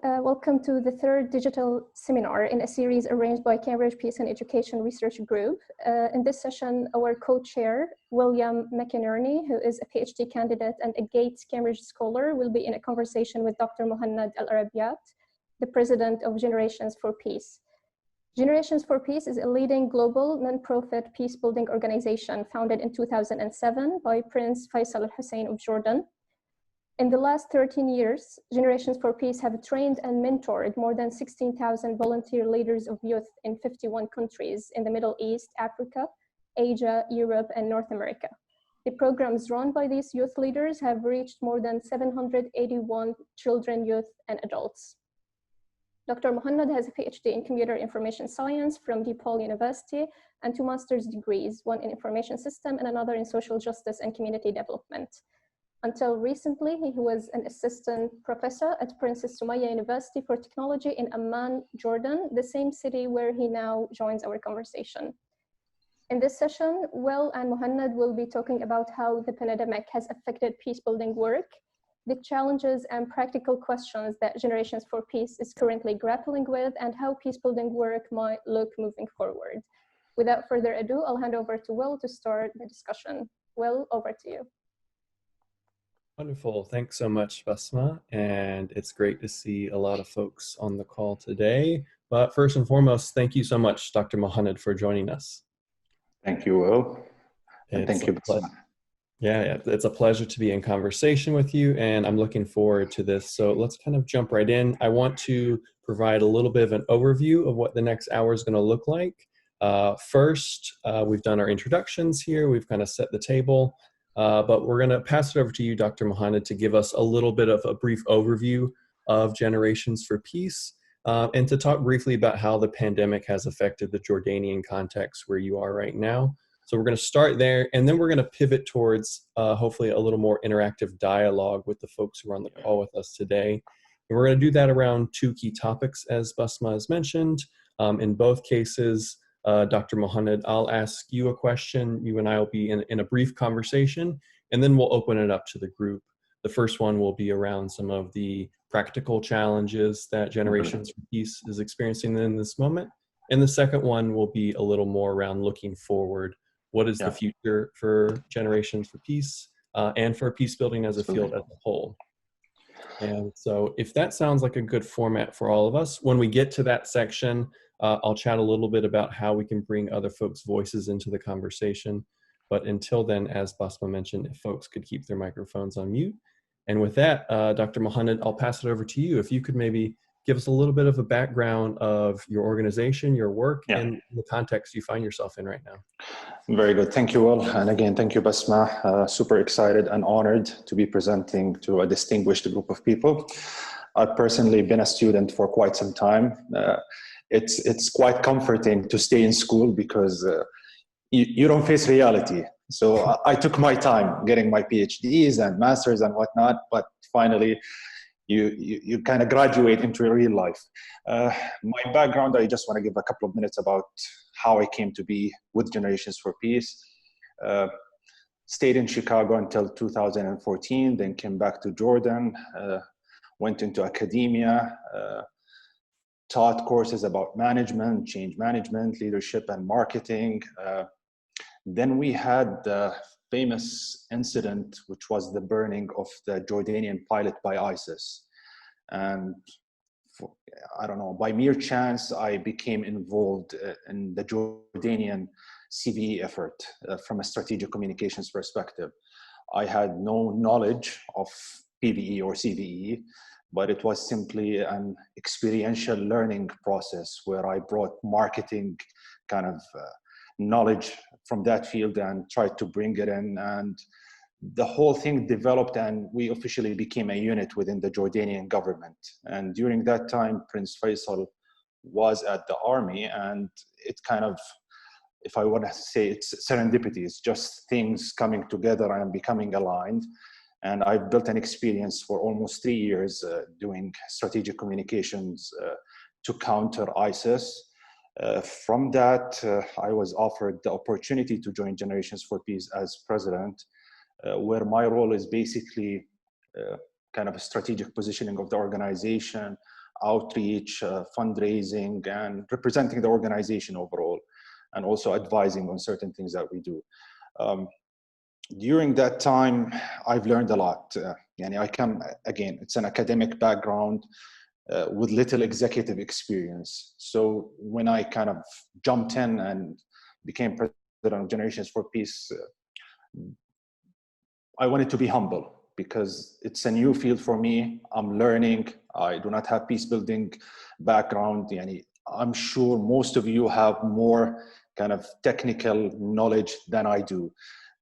Welcome to the third digital seminar in a series arranged by Cambridge Peace and Education Research Group. In this session, our co-chair, William McInerney, who is a PhD candidate and a Gates Cambridge scholar, will be in a conversation with Dr. Mohanned Al-Arabiat, the president of Generations for Peace. Generations for Peace is a leading global non-profit peace-building organization founded in 2007 by Prince Feisal Hussein of Jordan. In the last 13 years, Generations for Peace have trained and mentored more than 16,000 volunteer leaders of youth in 51 countries in the Middle East, Africa, Asia, Europe, and North America. The programs run by these youth leaders have reached more than 781 children, youth, and adults. Dr. Mohanned has a PhD in Computer Information Science from DePaul University and 2 master's degrees, one in Information System and another in Social Justice and Community Development. Until recently, he was an assistant professor at Princess Sumaya University for Technology in Amman, Jordan, the same city where he now joins our conversation. In this session, Will and Mohanned will be talking about how the pandemic has affected peace-building work, the challenges and practical questions that Generations for Peace is currently grappling with, and how peace-building work might look moving forward. Without further ado, I'll hand over to Will to start the discussion. Will, over to you. Wonderful. Thanks so much, Basma. And it's great to see a lot of folks on the call today. But first and foremost, thank you so much, Dr. Mohanned, for joining us. Thank you, Will. And thank you, Basma. Yeah, it's a pleasure to be in conversation with you, and I'm looking forward to this. So let's kind of jump right in. I want to provide a little bit of an overview of what the next hour is going to look like. First, we've done our introductions here. We've kind of set the table. But we're going to pass it over to you, Dr. Mohanned, to give us a little bit of a brief overview of Generations for Peace and to talk briefly about how the pandemic has affected the Jordanian context where you are right now. So we're going to start there, and then we're going to pivot towards hopefully a little more interactive dialogue with the folks who are on the call with us today. And we're going to do that around 2 key topics, as Basma has mentioned. In both cases, Dr. Mohanned, I'll ask you a question. You and I will be in a brief conversation, and then we'll open it up to the group. The first one will be around some of the practical challenges that Generations for Peace is experiencing in this moment. And the second one will be a little more around looking forward. What is the future for Generations for Peace and for peace building as a field as a whole? And so if that sounds like a good format for all of us, when we get to that section, I'll chat a little bit about how we can bring other folks' voices into the conversation. But until then, as Basma mentioned, if folks could keep their microphones on mute. And with that, Dr. Mohanned, I'll pass it over to you. If you could maybe give us a little bit of a background of your organization, your work, and the context you find yourself in right now. Very good. Thank you, Will. And again, thank you, Basma. Super excited and honored to be presenting to a distinguished group of people. I've personally been a student for quite some time. It's quite comforting to stay in school because you don't face reality. So I took my time getting my PhDs and masters and whatnot, but finally you kind of graduate into real life. My background, I just want to give a couple of minutes about how I came to be with Generations for Peace. Stayed in Chicago until 2014, then came back to Jordan, went into academia, taught courses about management, change management, leadership, and marketing. Then we had the famous incident, which was the burning of the Jordanian pilot by ISIS. And I don't know, by mere chance, I became involved in the Jordanian CVE effort from a strategic communications perspective. I had no knowledge of PVE or CVE, but it was simply an experiential learning process where I brought marketing kind of knowledge from that field and tried to bring it in. And the whole thing developed, and we officially became a unit within the Jordanian government. And during that time, Prince Feisal was at the army, and it kind of, if I want to say, it's serendipity. It's just things coming together and becoming aligned. And I've built an experience for almost 3 years doing strategic communications to counter ISIS. From that, I was offered the opportunity to join Generations for Peace as president, where my role is basically kind of a strategic positioning of the organization. outreach, fundraising, and representing the organization overall, and also advising on certain things that we do. During that time, I've learned a lot. I come, again, it's an academic background with little executive experience. So when I kind of jumped in and became president of Generations for Peace, I wanted to be humble because it's a new field for me. I'm learning. I do not have peace building background. I'm sure most of you have more kind of technical knowledge than I do.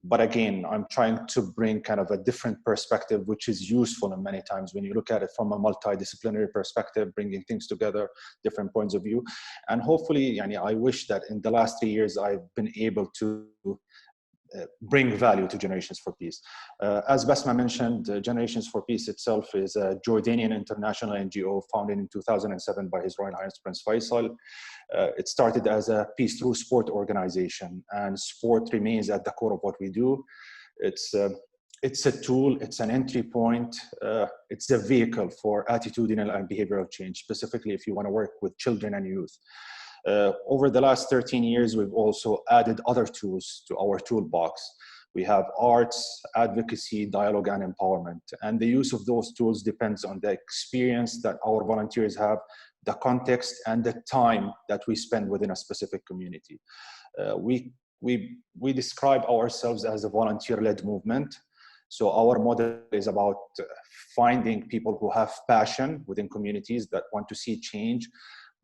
But again, I'm trying to bring kind of a different perspective, which is useful in many times when you look at it from a multidisciplinary perspective, bringing things together, different points of view. And hopefully, I wish that in the last 3 years, I've been able to bring value to Generations for Peace. As Basma mentioned, Generations for Peace itself is a Jordanian international NGO founded in 2007 by His Royal Highness Prince Feisal. It started as a peace through sport organization, and sport remains at the core of what we do. It's a tool, it's an entry point, it's a vehicle for attitudinal and behavioral change, specifically if you want to work with children and youth. Over the last 13 years, we've also added other tools to our toolbox. We have arts, advocacy, dialogue, and empowerment. And the use of those tools depends on the experience that our volunteers have, the context, and the time that we spend within a specific community. We describe ourselves as a volunteer-led movement. So our model is about finding people who have passion within communities that want to see change,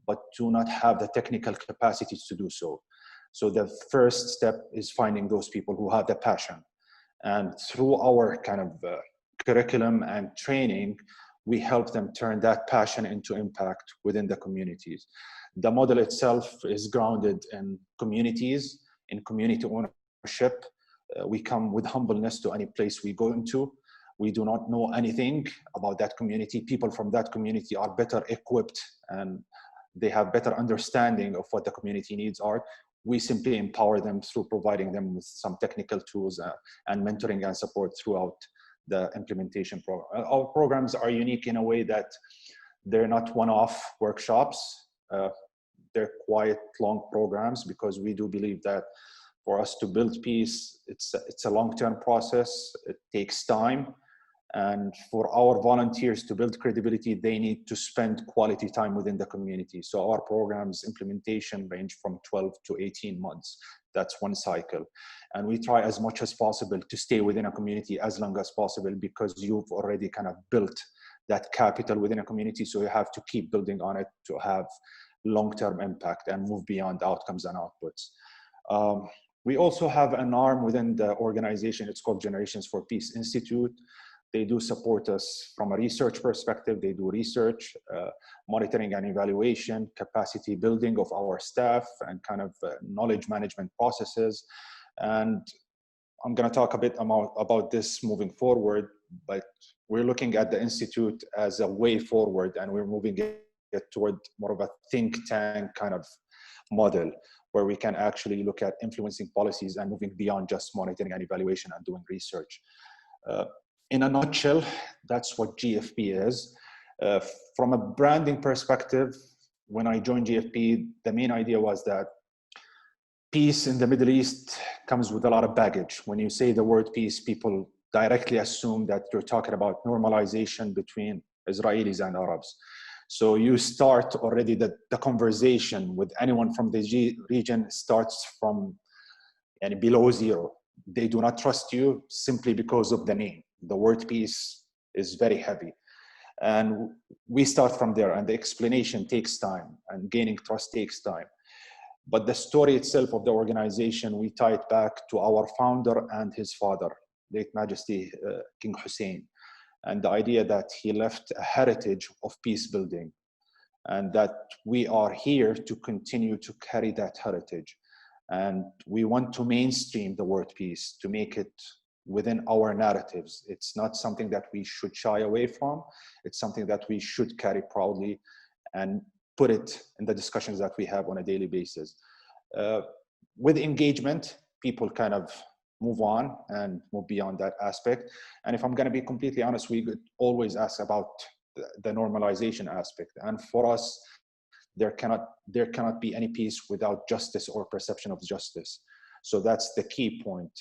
but do not have the technical capacities to do so. So the first step is finding those people who have the passion. And through our kind of curriculum and training, we help them turn that passion into impact within the communities. The model itself is grounded in communities, in community ownership. We come with humbleness to any place we go into. We do not know anything about that community. People from that community are better equipped and they have better understanding of what the community needs are. We simply empower them through providing them with some technical tools and mentoring and support throughout the implementation program. Our programs are unique in a way that they're not one-off workshops. They're quite long programs because we do believe that for us to build peace, it's a long-term process. It takes time. And for our volunteers to build credibility, they need to spend quality time within the community. So our programs implementation range from 12 to 18 months. That's one cycle. And we try as much as possible to stay within a community as long as possible because you've already kind of built that capital within a community. So you have to keep building on it to have long-term impact and move beyond outcomes and outputs. We also have an arm within the organization. It's called Generations for Peace Institute. They do support us from a research perspective. They do research, monitoring and evaluation, capacity building of our staff, and kind of knowledge management processes. And I'm going to talk a bit about this moving forward, but we're looking at the Institute as a way forward, and we're moving it toward more of a think tank kind of model where we can actually look at influencing policies and moving beyond just monitoring and evaluation and doing research. In a nutshell, that's what GFP is. From a branding perspective, when I joined GFP, the main idea was that peace in the Middle East comes with a lot of baggage. When you say the word peace, people directly assume that you're talking about normalization between Israelis and Arabs. So you start already the conversation with anyone from the region starts from below zero. They do not trust you simply because of the name. The word peace is very heavy. And we start from there, and the explanation takes time, and gaining trust takes time. But the story itself of the organization, we tie it back to our founder and his father, late Majesty King Hussein, and the idea that he left a heritage of peace building, and that we are here to continue to carry that heritage. And we want to mainstream the word peace, to make it within our narratives. It's not something that we should shy away from. It's something that we should carry proudly and put it in the discussions that we have on a daily basis. With engagement, people kind of move on and move beyond that aspect. And if I'm going to be completely honest, we always ask about the normalization aspect. And for us, there cannot be any peace without justice or perception of justice. So that's the key point.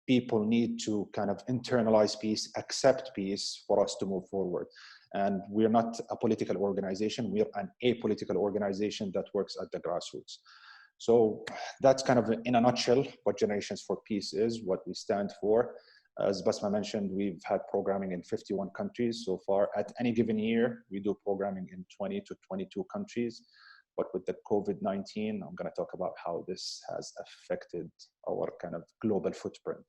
People need to kind of internalize peace, accept peace for us to move forward. And we're not a political organization, we're an apolitical organization that works at the grassroots. So that's kind of in a nutshell what Generations for Peace is, what we stand for. As Basma mentioned, we've had programming in 51 countries so far. At any given year, we do programming in 20 to 22 countries. But with the COVID-19, I'm going to talk about how this has affected our kind of global footprint.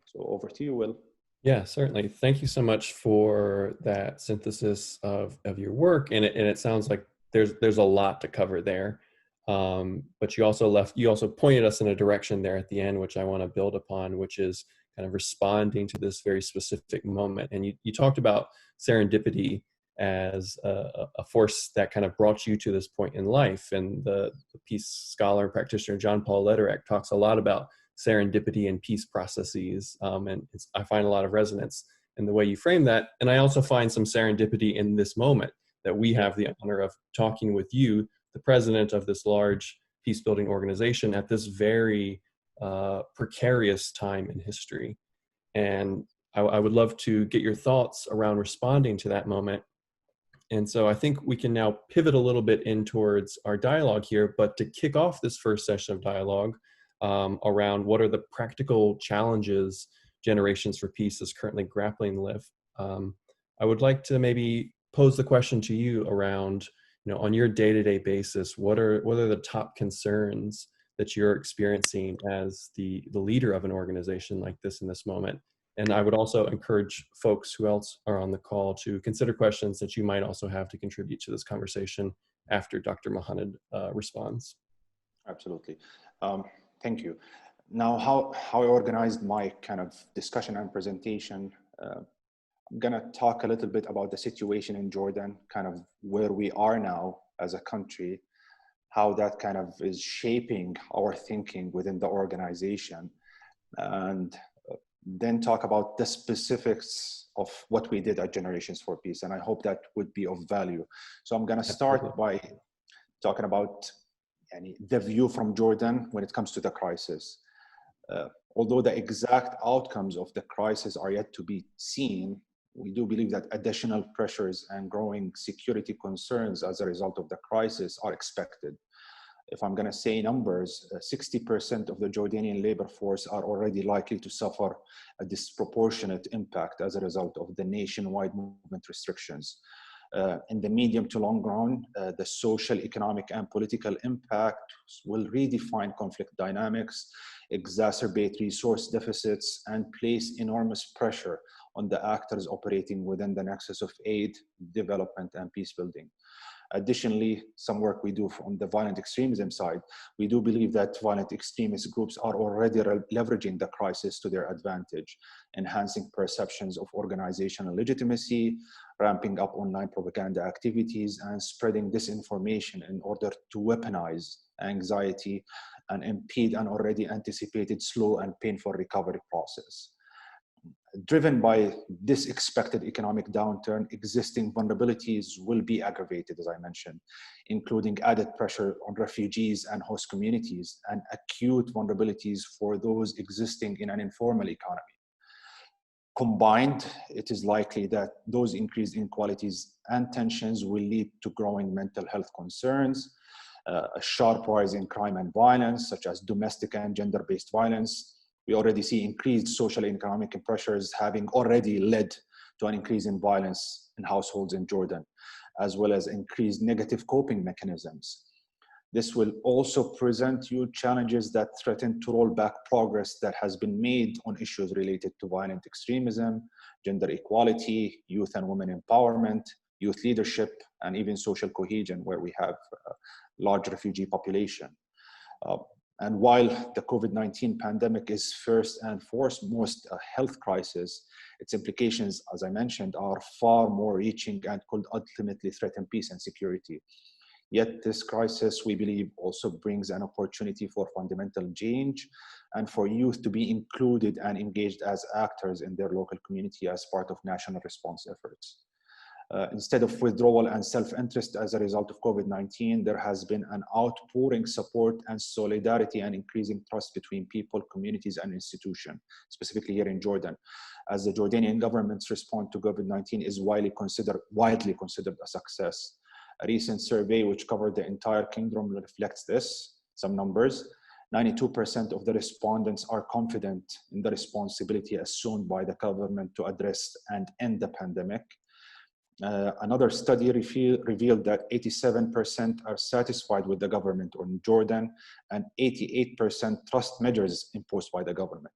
So over to you, Will. Yeah, certainly. Thank you so much for that synthesis of your work. And it sounds like there's a lot to cover there. But you also pointed us in a direction there at the end, which I want to build upon, which is kind of responding to this very specific moment. And you talked about serendipity as a force that kind of brought you to this point in life. And the peace scholar and practitioner John Paul Lederach talks a lot about serendipity and peace processes. And I find a lot of resonance in the way you frame that. And I also find some serendipity in this moment that we have the honor of talking with you, the president of this large peace building organization, at this very precarious time in history. And I would love to get your thoughts around responding to that moment. And so I think we can now pivot a little bit in towards our dialogue here, but to kick off this first session of dialogue around what are the practical challenges Generations for Peace is currently grappling with, I would like to maybe pose the question to you around, on your day-to-day basis, what are the top concerns that you're experiencing as the leader of an organization like this in this moment? And I would also encourage folks who else are on the call to consider questions that you might also have to contribute to this conversation after Dr. Mohanned responds. Absolutely. Thank you. Now, how I organized my kind of discussion and presentation, I'm going to talk a little bit about the situation in Jordan, kind of where we are now as a country, how that kind of is shaping our thinking within the organization, and then talk about the specifics of what we did at Generations for Peace. And I hope that would be of value. So I'm going to start by talking about the view from Jordan when it comes to the crisis. Although the exact outcomes of the crisis are yet to be seen, we do believe that additional pressures and growing security concerns as a result of the crisis are expected. If I'm going to say numbers, 60% of the Jordanian labor force are already likely to suffer a disproportionate impact as a result of the nationwide movement restrictions. In the medium to long run, the social, economic, and political impact will redefine conflict dynamics, exacerbate resource deficits, and place enormous pressure on the actors operating within the nexus of aid, development, and peace building. Additionally, some work we do on the violent extremism side, we do believe that violent extremist groups are already leveraging the crisis to their advantage, enhancing perceptions of organizational legitimacy, ramping up online propaganda activities, and spreading disinformation in order to weaponize anxiety and impede an already anticipated slow and painful recovery process. Driven by this expected economic downturn, existing vulnerabilities will be aggravated, as I mentioned, including added pressure on refugees and host communities, and acute vulnerabilities for those existing in an informal economy. Combined, it is likely that those increased inequalities and tensions will lead to growing mental health concerns, a sharp rise in crime and violence, such as domestic and gender-based violence. We already see increased social and economic pressures having already led to an increase in violence in households in Jordan, as well as increased negative coping mechanisms. This will also present huge challenges that threaten to roll back progress that has been made on issues related to violent extremism, gender equality, youth and women empowerment, youth leadership, and even social cohesion, where we have a large refugee population. And while the COVID-19 pandemic is first and foremost a health crisis, its implications, as I mentioned, are far more reaching and could ultimately threaten peace and security. Yet this crisis, we believe, also brings an opportunity for fundamental change and for youth to be included and engaged as actors in their local community as part of national response efforts. Instead of withdrawal and self-interest as a result of COVID-19, there has been an outpouring support and solidarity and increasing trust between people, communities, and institutions, specifically here in Jordan, as the Jordanian government's response to COVID-19 is widely considered a success. A recent survey which covered the entire kingdom reflects this, some numbers. 92% of the respondents are confident in the responsibility assumed by the government to address and end the pandemic. Another study revealed that 87% are satisfied with the government in Jordan and 88% trust measures imposed by the government.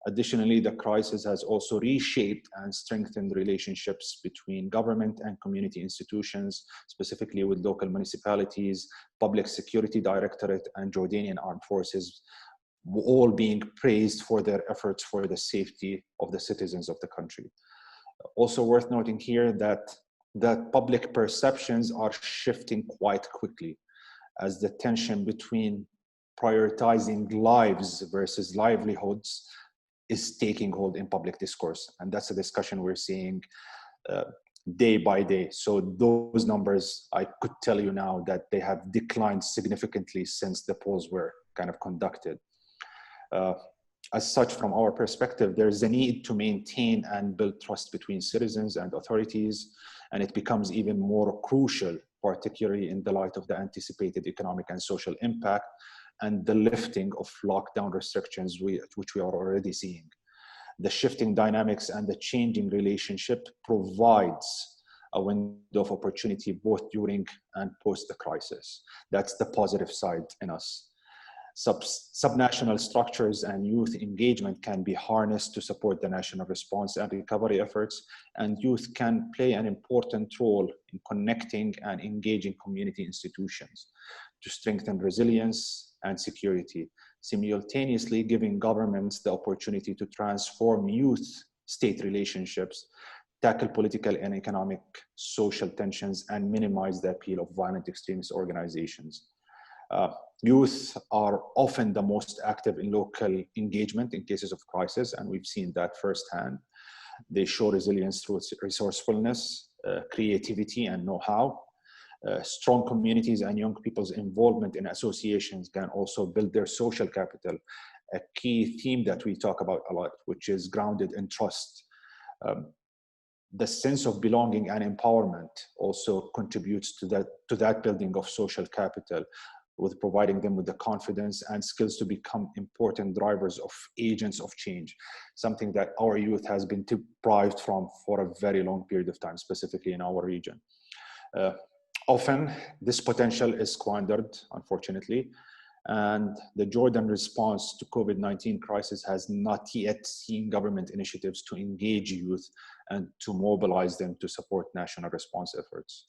Additionally, the crisis has also reshaped and strengthened relationships between government and community institutions, specifically with local municipalities, public security directorate, and Jordanian armed forces, all being praised for their efforts for the safety of the citizens of the country. Also worth noting here that public perceptions are shifting quite quickly as the tension between prioritizing lives versus livelihoods is taking hold in public discourse. And that's a discussion we're seeing day by day. So those numbers, I could tell you now that they have declined significantly since the polls were kind of conducted. As such, from our perspective, there's a need to maintain and build trust between citizens and authorities, and it becomes even more crucial, particularly in the light of the anticipated economic and social impact and the lifting of lockdown restrictions, which we are already seeing. The shifting dynamics and the changing relationship provides a window of opportunity both during and post the crisis. That's the positive side in us. Subnational structures and youth engagement can be harnessed to support the national response and recovery efforts, and youth can play an important role in connecting and engaging community institutions to strengthen resilience and security, simultaneously giving governments the opportunity to transform youth-state relationships, tackle political and economic social tensions, and minimize the appeal of violent extremist organizations. Youth are often the most active in local engagement in cases of crisis, and we've seen that firsthand. They show resilience through resourcefulness, creativity, and know-how. Strong communities and young people's involvement in associations can also build their social capital, a key theme that we talk about a lot, which is grounded in trust. The sense of belonging and empowerment also contributes to that building of social capital, with providing them with the confidence and skills to become important drivers of agents of change, something that our youth has been deprived from for a very long period of time, specifically in our region. Often, this potential is squandered, unfortunately, and the Jordan response to COVID-19 crisis has not yet seen government initiatives to engage youth and to mobilize them to support national response efforts.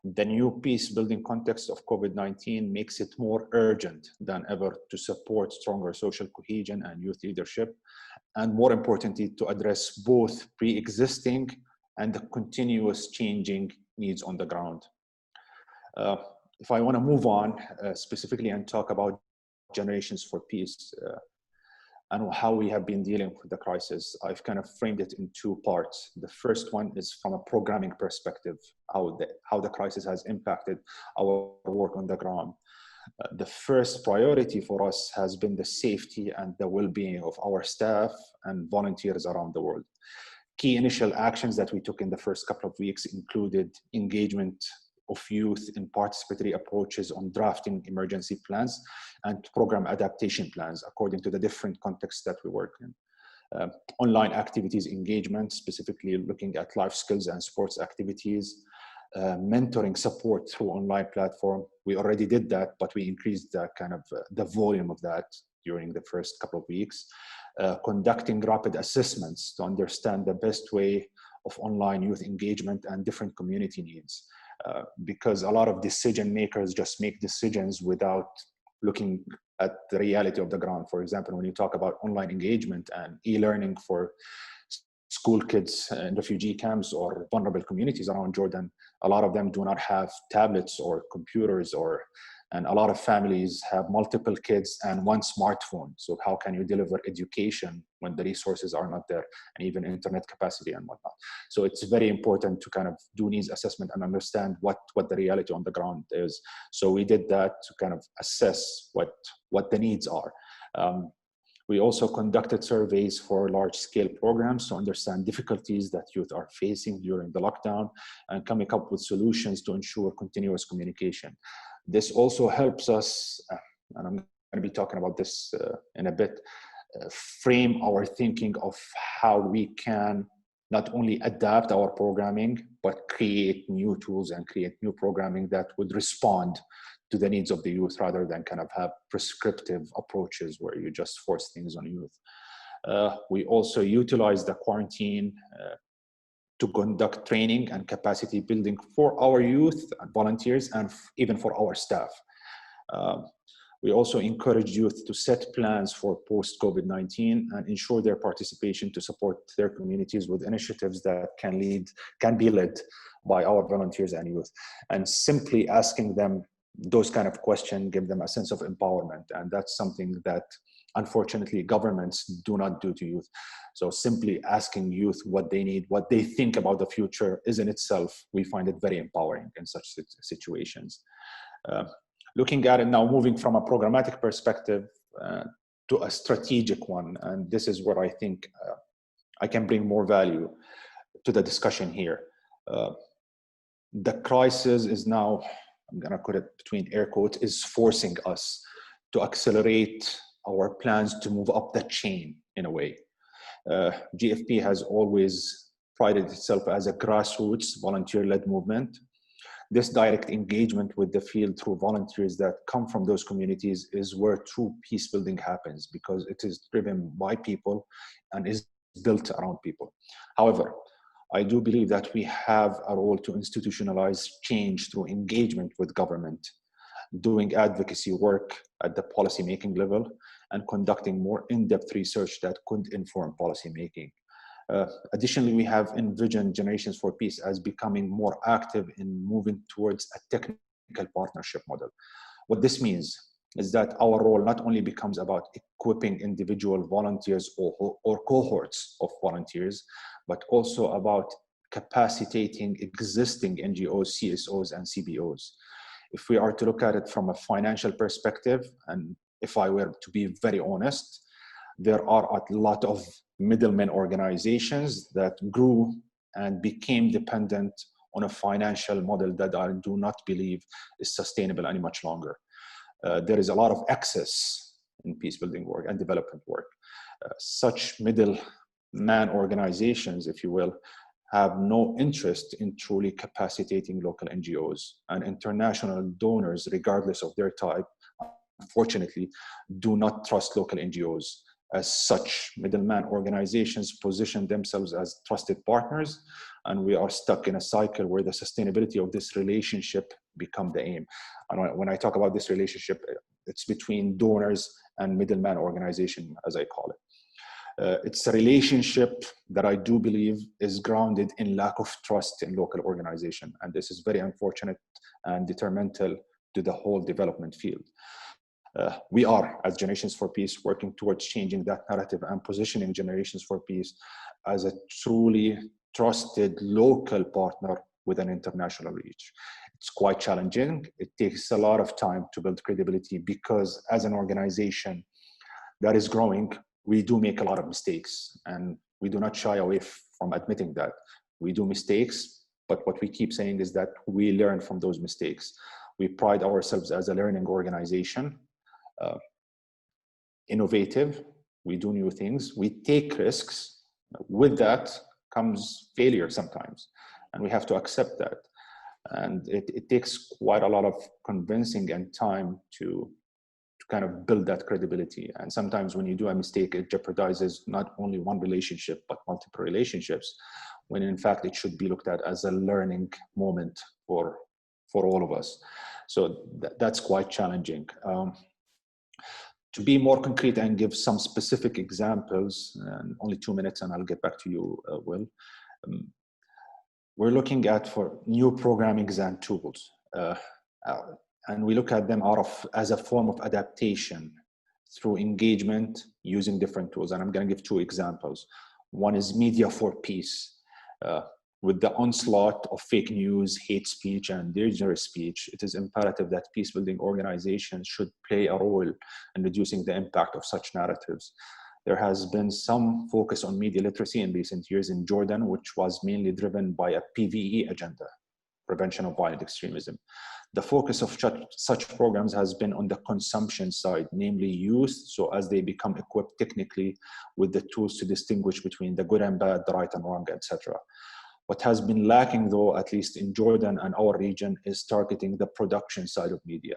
The new peace-building context of COVID-19 makes it more urgent than ever to support stronger social cohesion and youth leadership, and more importantly, to address both pre-existing and the continuous changing needs on the ground. If I want to move on specifically and talk about Generations for Peace and how we have been dealing with the crisis, I've kind of framed it in two parts. The first one is from a programming perspective, how the crisis has impacted our work on the ground. The first priority for us has been the safety and the well-being of our staff and volunteers around the world. Key initial actions that we took in the first couple of weeks included engagement of youth in participatory approaches on drafting emergency plans and program adaptation plans according to the different contexts that we work in. Online activities engagement, specifically looking at life skills and sports activities, mentoring support through online platform. We already did that, but we increased the volume of that during the first couple of weeks. Conducting rapid assessments to understand the best way of online youth engagement and different community needs. Because a lot of decision makers just make decisions without looking at the reality of the ground. For example, when you talk about online engagement and e-learning for school kids in refugee camps or vulnerable communities around Jordan, a lot of them do not have tablets or computers or And a lot of families have multiple kids and one smartphone. So how can you deliver education when the resources are not there, and even internet capacity and whatnot? So it's very important to kind of do needs assessment and understand what the reality on the ground is. So we did that to kind of assess what the needs are. We also conducted surveys for large-scale programs to understand difficulties that youth are facing during the lockdown and coming up with solutions to ensure continuous communication. This also helps us, and I'm going to be talking about this in a bit, frame our thinking of how we can not only adapt our programming, but create new tools and create new programming that would respond to the needs of the youth, rather than kind of have prescriptive approaches where you just force things on youth. We also utilize the quarantine to conduct training and capacity building for our youth and volunteers, and even for our staff. We also encourage youth to set plans for post-COVID-19 and ensure their participation to support their communities with initiatives that can be led by our volunteers and youth. And simply asking them those kind of questions give them a sense of empowerment. And that's something that unfortunately governments do not do to youth. So simply asking youth what they need, what they think about the future is in itself, we find it very empowering in such situations. Looking at it now, moving from a programmatic perspective to a strategic one, and this is where I think I can bring more value to the discussion here. The crisis is now, I'm going to put it between air quotes, is forcing us to accelerate our plans to move up the chain in a way. GFP has always prided itself as a grassroots volunteer-led movement. This direct engagement with the field through volunteers that come from those communities is where true peace building happens, because it is driven by people and is built around people. However, I do believe that we have a role to institutionalize change through engagement with government, doing advocacy work at the policy-making level, and conducting more in-depth research that could inform policy-making. Additionally, we have envisioned Generations for Peace as becoming more active in moving towards a technical partnership model. What this means is that our role not only becomes about equipping individual volunteers or cohorts of volunteers, but also about capacitating existing NGOs, CSOs, and CBOs. If we are to look at it from a financial perspective, and if I were to be very honest, there are a lot of middlemen organizations that grew and became dependent on a financial model that I do not believe is sustainable any much longer. There is a lot of excess in peace building work and development work. Such middleman organizations, if you will, have no interest in truly capacitating local NGOs, and international donors, regardless of their type, unfortunately, do not trust local NGOs. As such, middleman organizations position themselves as trusted partners, and we are stuck in a cycle where the sustainability of this relationship become the aim. And when I talk about this relationship, it's between donors and middleman organization, as I call it. It's a relationship that I do believe is grounded in lack of trust in local organization. And this is very unfortunate and detrimental to the whole development field. We are, as Generations for Peace, working towards changing that narrative and positioning Generations for Peace as a truly trusted local partner with an international reach. It's quite challenging. It takes a lot of time to build credibility, because as an organization that is growing, we do make a lot of mistakes, and we do not shy away from admitting that. We do mistakes, but what we keep saying is that we learn from those mistakes. We pride ourselves as a learning organization, innovative, we do new things, we take risks. With that comes failure sometimes, and we have to accept that. And it takes quite a lot of convincing and time to kind of build that credibility. And sometimes when you do a mistake, it jeopardizes not only one relationship, but multiple relationships, when in fact it should be looked at as a learning moment for all of us. So that's quite challenging. To be more concrete and give some specific examples, and only 2 minutes and I'll get back to you, Will. We're looking at for new programming and tools. and we look at them as a form of adaptation through engagement using different tools. And I'm going to give 2 examples. One is media for peace. With the onslaught of fake news, hate speech, and dangerous speech, it is imperative that peace-building organizations should play a role in reducing the impact of such narratives. There has been some focus on media literacy in recent years in Jordan, which was mainly driven by a PVE agenda, prevention of violent extremism. The focus of such programs has been on the consumption side, namely youth, so as they become equipped technically with the tools to distinguish between the good and bad, the right and wrong, etc. What has been lacking, though, at least in Jordan and our region, is targeting the production side of media.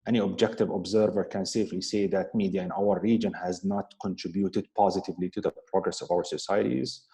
Any objective observer can safely say that media in our region has not contributed positively to the progress of our societies.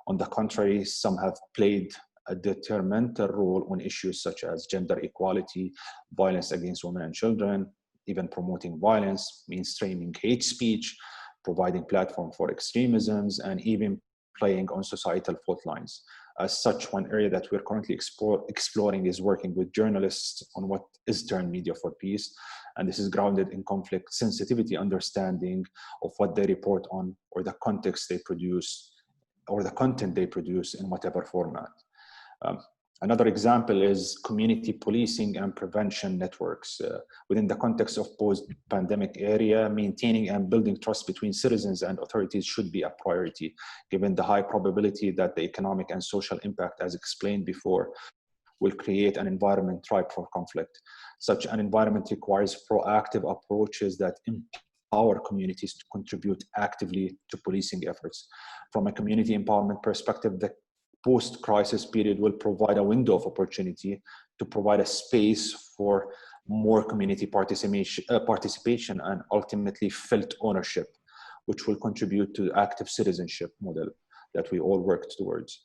On the contrary, some have played a detrimental role on issues such as gender equality, violence against women and children, even promoting violence, mainstreaming hate speech, providing platform for extremisms, and even playing on societal fault lines. As such, one area that we're currently exploring is working with journalists on what is termed media for peace. And this is grounded in conflict sensitivity understanding of what they report on, or the context they produce, or the content they produce in whatever format. Another example is community policing and prevention networks. Within the context of post-pandemic area, maintaining and building trust between citizens and authorities should be a priority, given the high probability that the economic and social impact, as explained before, will create an environment ripe for conflict. Such an environment requires proactive approaches that empower communities to contribute actively to policing efforts. From a community empowerment perspective, the post-crisis period will provide a window of opportunity to provide a space for more community participation and ultimately felt ownership, which will contribute to the active citizenship model that we all work towards.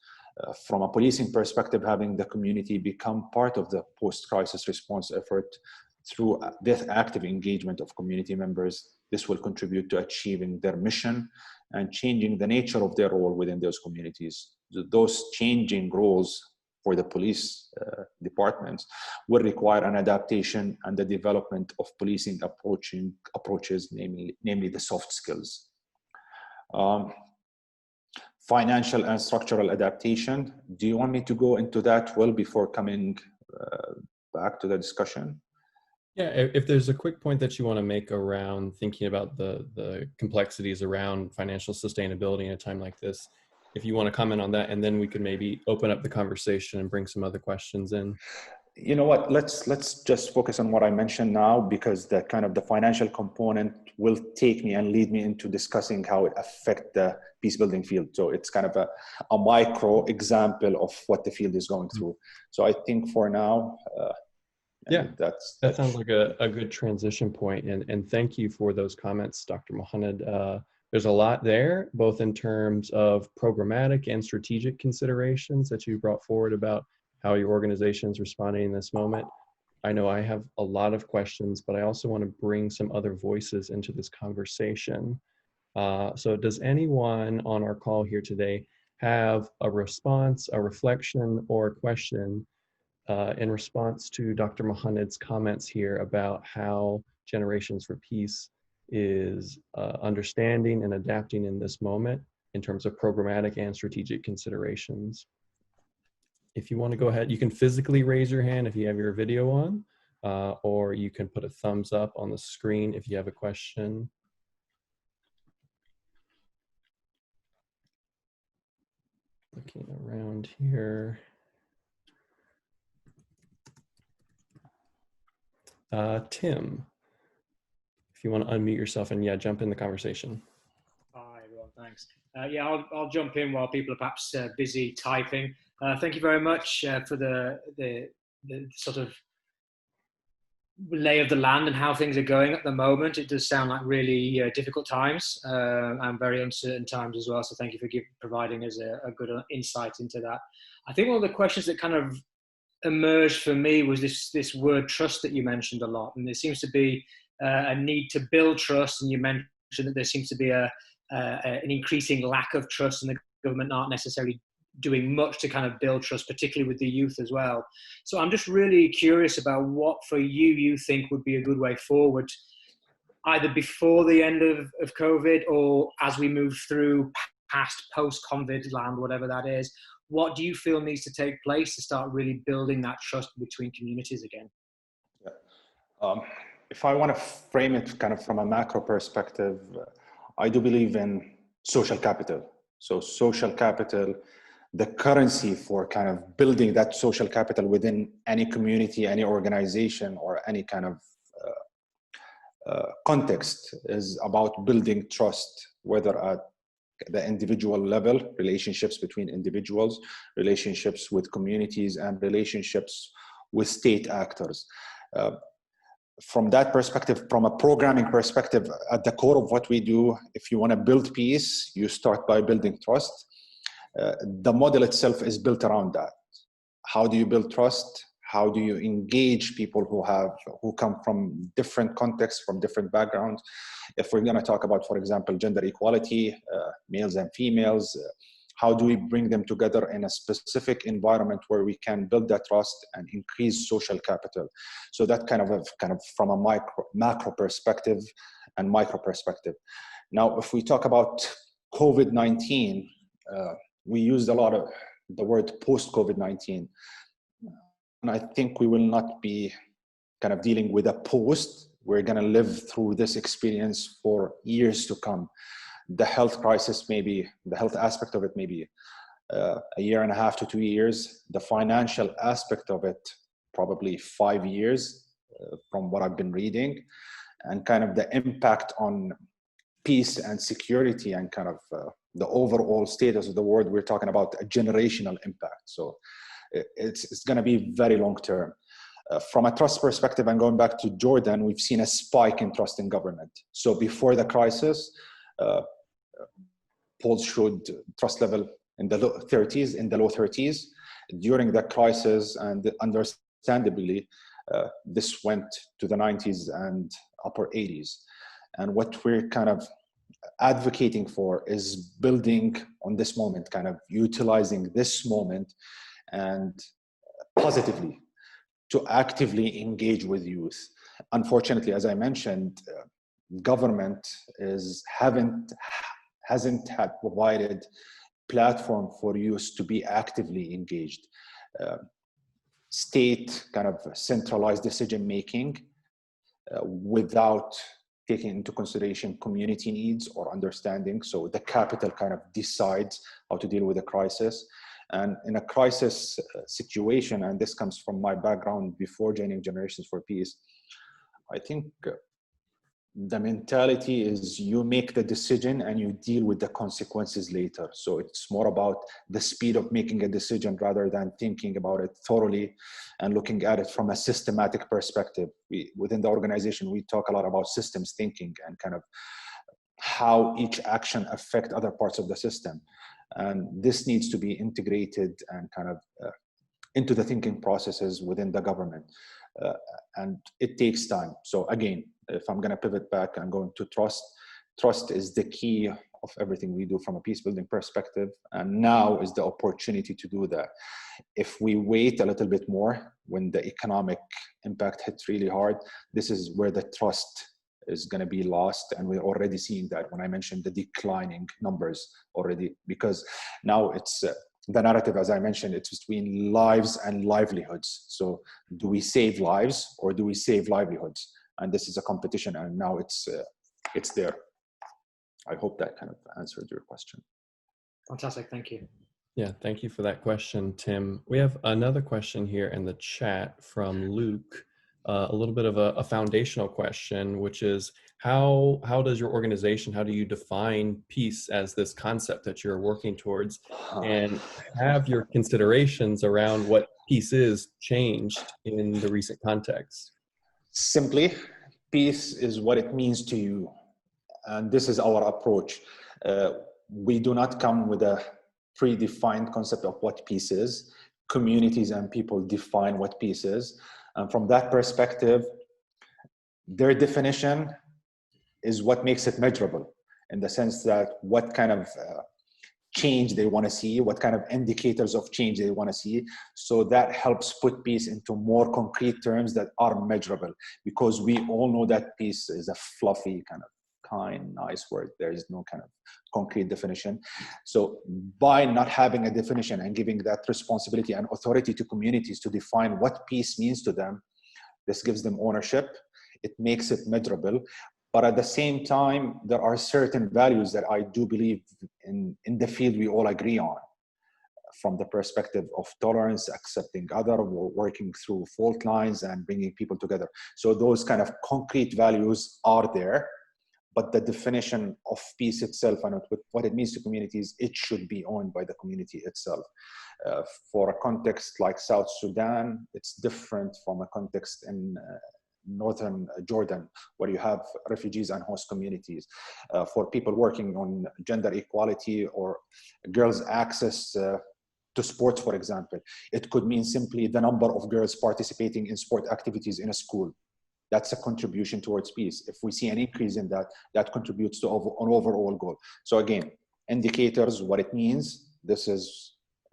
From a policing perspective, having the community become part of the post-crisis response effort through this active engagement of community members, this will contribute to achieving their mission and changing the nature of their role within those communities. Those changing roles for the police departments will require an adaptation and the development of policing approaches, namely the soft skills. Financial and structural adaptation. Do you want me to go into that, Will, before coming back to the discussion? Yeah, if there's a quick point that you want to make around thinking about the complexities around financial sustainability in a time like this, if you want to comment on that, and then we could maybe open up the conversation and bring some other questions in. You know what, let's just focus on what I mentioned now, because the kind of the financial component will take me and lead me into discussing how it affects the peace building field. So it's kind of a micro example of what the field is going through. So I think for now, yeah, that sounds like a good transition point. And thank you for those comments, Dr. Mohanned. There's a lot there, both in terms of programmatic and strategic considerations that you brought forward about how your organization is responding in this moment. I know I have a lot of questions, but I also want to bring some other voices into this conversation. So does anyone on our call here today have a response, a reflection, or a question in response to Dr. Mohanned's comments here about how Generations for Peace is understanding and adapting in this moment in terms of programmatic and strategic considerations? If you want to go ahead, you can physically raise your hand if you have your video on, or you can put a thumbs up on the screen if you have a question. Looking around here. Tim, if you want to unmute yourself and jump in the conversation. Hi everyone, thanks. I'll jump in while people are perhaps busy typing. Thank you very much for the sort of lay of the land and how things are going at the moment. It does sound like really difficult times and very uncertain times as well. So thank you for providing us a good insight into that. I think one of the questions that kind of emerged for me was this word trust that you mentioned a lot. And there seems to be a need to build trust. And you mentioned that there seems to be an increasing lack of trust, and the government aren't necessarily doing much to kind of build trust, particularly with the youth as well. So I'm just really curious about what for you think would be a good way forward, either before the end of COVID or as we move through past post-COVID land, whatever that is. What do you feel needs to take place to start really building that trust between communities again? Yeah. If I want to frame it kind of from a macro perspective, I do believe in social capital. So social capital, the currency for kind of building that social capital within any community, any organization, or any kind of context is about building trust, whether at the individual level, relationships between individuals, relationships with communities, and relationships with state actors. From that perspective, from a programming perspective, at the core of what we do, if you want to build peace, you start by building trust. The model itself is built around that. How do you build trust? How do you engage people who come from different contexts, from different backgrounds? If we're going to talk about, for example, gender equality, males and females, how do we bring them together in a specific environment where we can build that trust and increase social capital? So that kind of from a macro perspective and micro perspective. Now, if we talk about COVID-19, we used a lot of the word post-COVID-19. And I think we will not be kind of dealing with a post. We're going to live through this experience for years to come. The health crisis, maybe the health aspect of it, maybe a year and a half to 2 years. The financial aspect of it, probably 5 years from what I've been reading, and kind of the impact on peace and security and kind of the overall status of the world. We're talking about a generational impact. So it's going to be very long term. From a trust perspective, and going back to Jordan, we've seen a spike in trust in government. So before the crisis, polls showed trust level in the low 30s. During the crisis, and understandably, this went to the 90s and upper 80s. And what we're kind of advocating for is building on this moment, kind of utilizing this moment and positively to actively engage with youth. Unfortunately, as I mentioned, government hasn't had provided platform for youth to be actively engaged. State kind of centralized decision making without taking into consideration community needs or understanding. So the capital kind of decides how to deal with a crisis. And in a crisis situation, and this comes from my background before joining Generations for Peace, I think the mentality is you make the decision and you deal with the consequences later. So it's more about the speed of making a decision rather than thinking about it thoroughly and looking at it from a systematic perspective. Within the organization, we talk a lot about systems thinking and kind of how each action affects other parts of the system. And this needs to be integrated and kind of into the thinking processes within the government. And it takes time. So again, if I'm going to pivot back, I'm going to trust. Trust is the key of everything we do from a peace building perspective. And now is the opportunity to do that. If we wait a little bit more, when the economic impact hits really hard, this is where the trust is going to be lost. And we're already seeing that when I mentioned the declining numbers already, because now it's the narrative, as I mentioned, it's between lives and livelihoods. So do we save lives or do we save livelihoods? And this is a competition, and now it's there. I hope that kind of answered your question. Fantastic, thank you. Yeah, thank you for that question, Tim. We have another question here in the chat from Luke. A little bit of a foundational question, which is how does your organization, how do you define peace as this concept that you're working towards? And have your considerations around what peace is changed in the recent context? Simply, peace is what it means to you. And this is our approach. We do not come with a predefined concept of what peace is. Communities and people define what peace is. And from that perspective, their definition is what makes it measurable, in the sense that what kind of change they want to see, what kind of indicators of change they want to see. So that helps put peace into more concrete terms that are measurable, because we all know that peace is a fluffy nice word. There is no kind of concrete definition. So by not having a definition and giving that responsibility and authority to communities to define what peace means to them, this gives them ownership. It makes it measurable. But at the same time, there are certain values that I do believe in the field we all agree on, from the perspective of tolerance, accepting other, working through fault lines and bringing people together. So those kind of concrete values are there, but the definition of peace itself and what it means to communities, it should be owned by the community itself. For a context like South Sudan, it's different from a context in northern Jordan, where you have refugees and host communities. For people working on gender equality or girls' access to sports, for example, it could mean simply the number of girls participating in sport activities in a school. That's a contribution towards peace. If we see an increase in that, that contributes to an overall goal. So again, indicators, what it means, this is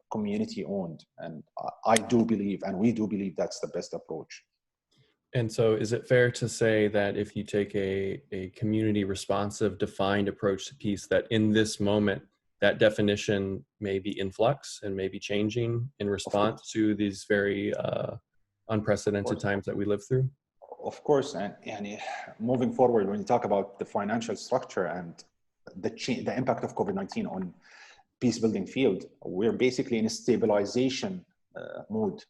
community owned. And I do believe, and we do believe, that's the best approach. And so is it fair to say that if you take a community responsive defined approach to peace, that in this moment, that definition may be in flux and may be changing in response to these very unprecedented times that we live through? Of course, and moving forward, when you talk about the financial structure and the impact of COVID-19 on peace building field, we're basically in a stabilization mode.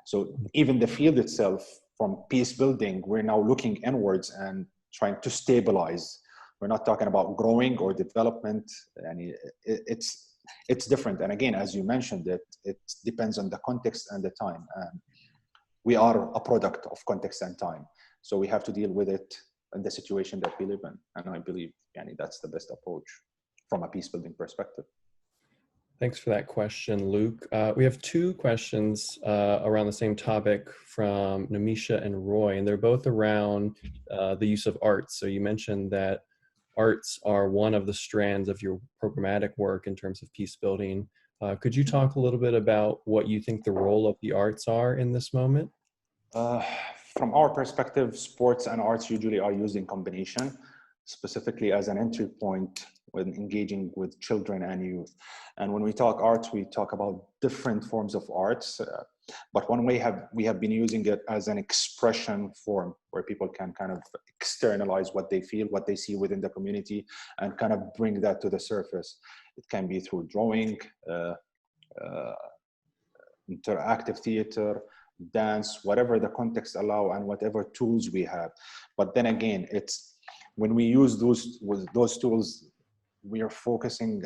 So even the field itself, from peace building, we're now looking inwards and trying to stabilize. We're not talking about growing or development, and it's different. And again, as you mentioned, it depends on the context and the time. And we are a product of context and time. So we have to deal with it in the situation that we live in. And I believe that's the best approach from a peace building perspective. Thanks for that question, Luke. We have two questions around the same topic from Namisha and Roy, and they're both around the use of arts. So you mentioned that arts are one of the strands of your programmatic work in terms of peace building. Could you talk a little bit about what you think the role of the arts are in this moment? From our perspective, sports and arts usually are used in combination, specifically as an entry point when engaging with children and youth. And when we talk arts, we talk about different forms of arts, but one way we have been using it as an expression form where people can kind of externalize what they feel, what they see within the community, and kind of bring that to the surface. It can be through drawing, interactive theater, dance, whatever the context allow and whatever tools we have. But then again, it's when we use those tools, we are focusing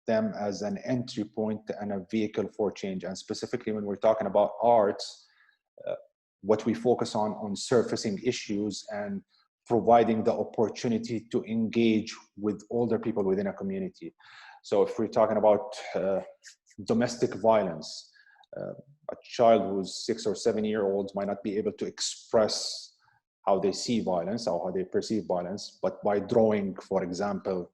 them as an entry point and a vehicle for change. And specifically when we're talking about arts, what we focus on surfacing issues and providing the opportunity to engage with older people within a community. So if we're talking about domestic violence, a child who's 6 or 7 years old might not be able to express how they see violence or how they perceive violence, but by drawing, for example,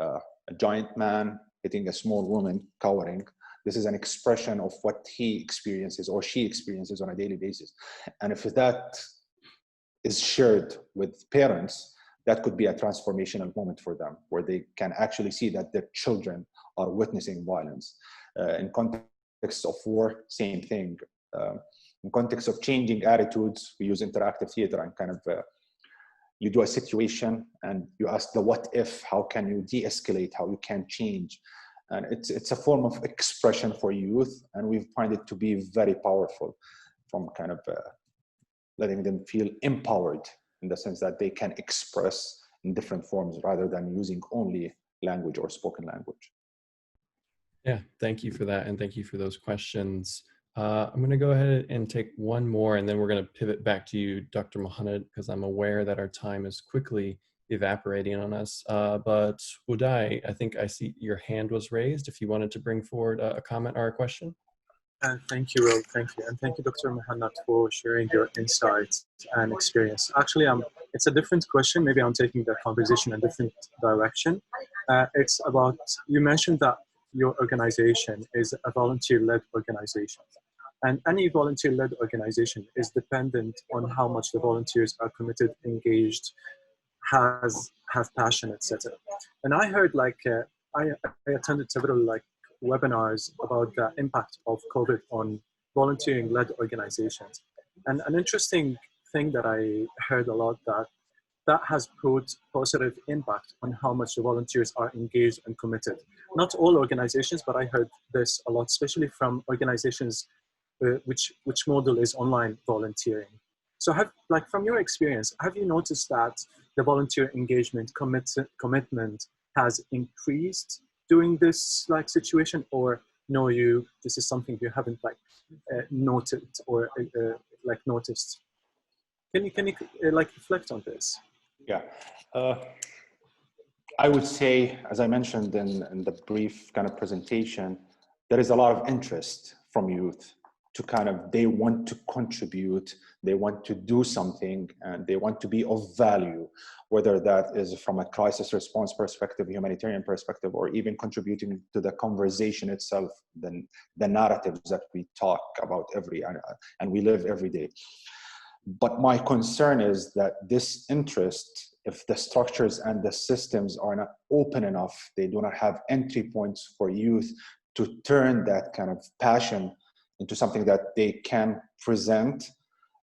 a giant man hitting a small woman cowering, this is an expression of what he experiences or she experiences on a daily basis. And if that is shared with parents, that could be a transformational moment for them, where they can actually see that their children are witnessing violence. In context of war, same thing. In context of changing attitudes, we use interactive theater and kind of you do a situation and you ask the what if, how can you de-escalate, how you can change. And it's a form of expression for youth, and we find it to be very powerful from kind of letting them feel empowered in the sense that they can express in different forms rather than using only language or spoken language. Yeah, thank you for that. And thank you for those questions. I'm going to go ahead and take one more, and then we're going to pivot back to you, Dr. Mohanned, because I'm aware that our time is quickly evaporating on us. But Uday, I think I see your hand was raised if you wanted to bring forward a comment or a question. Thank you, Will. Thank you. And thank you, Dr. Mohanned, for sharing your insights and experience. Actually, it's a different question. Maybe I'm taking the conversation in a different direction. It's about, you mentioned that your organization is a volunteer-led organization. And any volunteer-led organization is dependent on how much the volunteers are committed, engaged, have passion, etc. And I heard I attended several webinars about the impact of COVID on volunteering-led organizations. And an interesting thing that I heard a lot that has put positive impact on how much the volunteers are engaged and committed. Not all organizations, but I heard this a lot, especially from organizations which model is online volunteering. So from your experience, have you noticed that the volunteer engagement commitment has increased during this situation, or no, this is something you haven't noted or noticed? Can you reflect on this? Yeah, I would say, as I mentioned in the brief kind of presentation, there is a lot of interest from youth to they want to contribute, they want to do something, and they want to be of value, whether that is from a crisis response perspective, humanitarian perspective, or even contributing to the conversation itself, the narratives that we talk about and we live every day. But my concern is that this interest, if the structures and the systems are not open enough, they do not have entry points for youth to turn that kind of passion into something that they can present,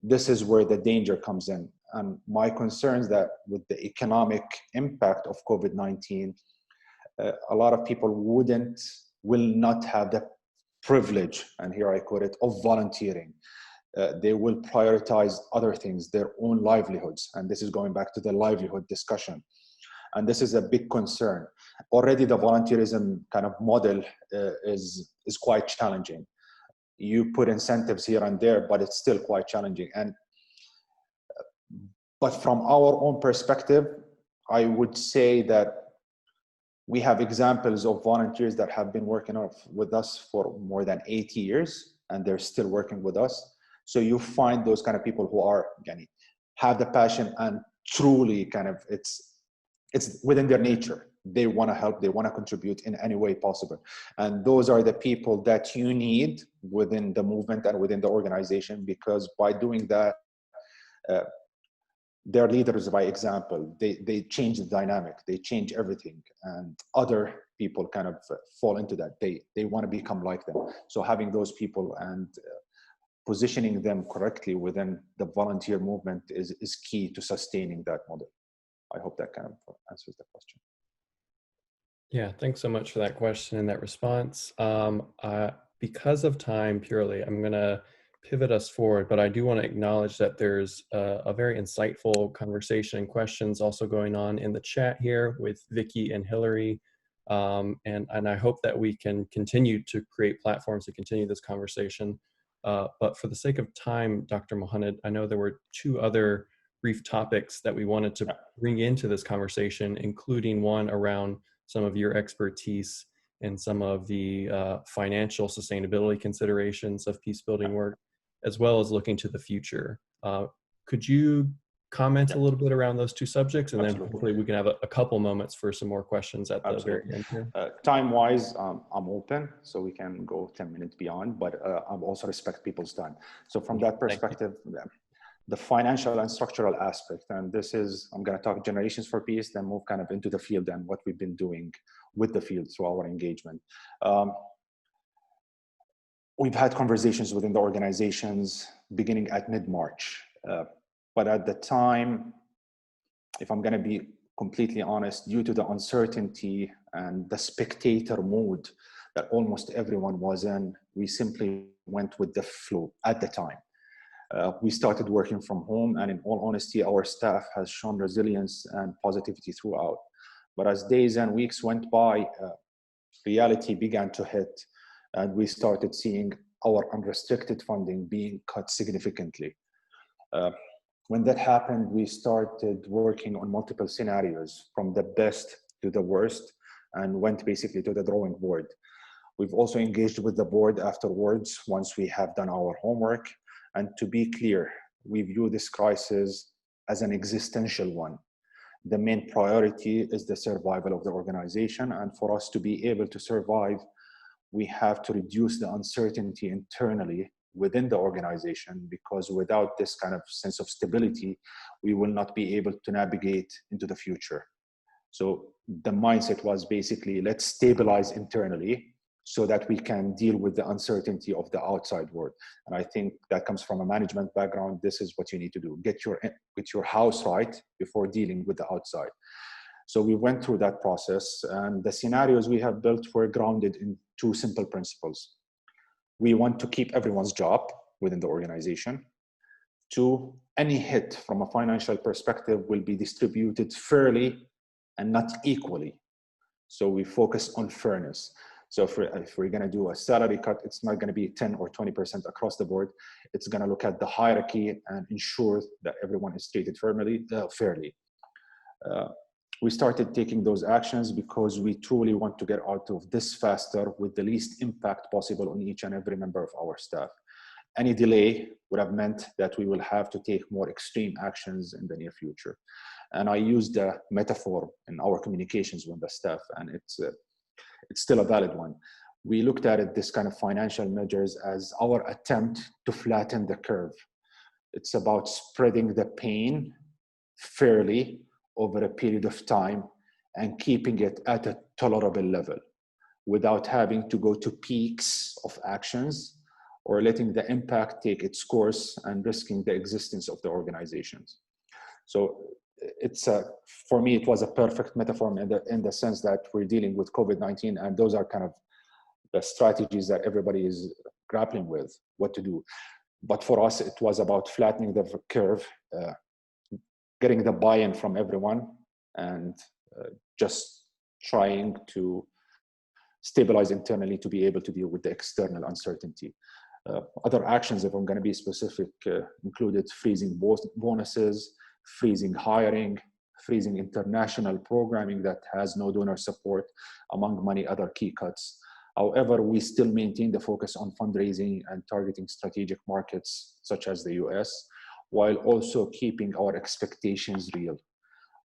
this is where the danger comes in. And my concern is that with the economic impact of COVID-19, a lot of people will not have the privilege, and here I quote it, of volunteering. They will prioritize other things, their own livelihoods. And this is going back to the livelihood discussion. And this is a big concern. Already the volunteerism kind of model is quite challenging. You put incentives here and there, but it's still quite challenging. But from our own perspective, I would say that we have examples of volunteers that have been working with us for more than 8 years, and they're still working with us. So you find those kind of people who have the passion and truly it's within their nature. They want to help, they want to contribute in any way possible. And those are the people that you need within the movement and within the organization, because by doing that, they're leaders by example. They change the dynamic, they change everything, and other people kind of fall into that. They want to become like them. So having those people and positioning them correctly within the volunteer movement is key to sustaining that model. I hope that kind of answers the question. Yeah, thanks so much for that question and that response. Because of time purely, I'm going to pivot us forward, but I do want to acknowledge that there's a very insightful conversation and questions also going on in the chat here with Vicky and Hillary. And I hope that we can continue to create platforms to continue this conversation. But for the sake of time, Dr. Mohanned, I know there were 2 other brief topics that we wanted to bring into this conversation, including one around some of your expertise and some of the financial sustainability considerations of peace building work, as well as looking to the future. Could you comment a little bit around those 2 subjects, and then hopefully we can have a couple moments for some more questions at the very end here. Time-wise, I'm open, so we can go 10 minutes beyond, but I also respect people's time. So from that perspective, the financial and structural aspect, and this is, I'm going to talk Generations for Peace, then move kind of into the field and what we've been doing with the field through our engagement. We've had conversations within the organizations beginning at mid-March, but at the time, if I'm going to be completely honest, due to the uncertainty and the spectator mood that almost everyone was in, we simply went with the flow at the time. We started working from home, and in all honesty, our staff has shown resilience and positivity throughout. But as days and weeks went by, reality began to hit, and we started seeing our unrestricted funding being cut significantly. When that happened, we started working on multiple scenarios, from the best to the worst, and went basically to the drawing board. We've also engaged with the board afterwards once we have done our homework. And to be clear, we view this crisis as an existential one. the main priority is the survival of the organization. And for us to be able to survive, we have to reduce the uncertainty internally within the organization, because without this kind of sense of stability, we will not be able to navigate into the future. So the mindset was basically, let's stabilize internally so that we can deal with the uncertainty of the outside world. And I think that comes from a management background. This is what you need to do. Get your house right before dealing with the outside. So we went through that process, and the scenarios we have built were grounded in two simple principles. We want to keep everyone's job within the organization. Two, any hit from a financial perspective will be distributed fairly and not equally. So we focus on fairness. So if we're going to do a salary cut, it's not going to be 10 or 20% across the board. It's going to look at the hierarchy and ensure that everyone is treated fairly. We started taking those actions because we truly want to get out of this faster with the least impact possible on each and every member of our staff. Any delay would have meant that we will have to take more extreme actions in the near future. And I used a metaphor in our communications with the staff, and it's still a valid one. We looked at it, this kind of financial measures, as our attempt to flatten the curve. It's about spreading the pain fairly over a period of time and keeping it at a tolerable level without having to go to peaks of actions or letting the impact take its course and risking the existence of the organizations. So for me, it was a perfect metaphor in the sense that we're dealing with COVID-19, and those are kind of the strategies that everybody is grappling with, what to do. But for us, it was about flattening the curve, getting the buy-in from everyone, and just trying to stabilize internally to be able to deal with the external uncertainty. Other actions, if I'm going to be specific, included freezing bonuses, freezing hiring, freezing international programming that has no donor support, among many other key cuts. However, we still maintain the focus on fundraising and targeting strategic markets such as the US, while also keeping our expectations real.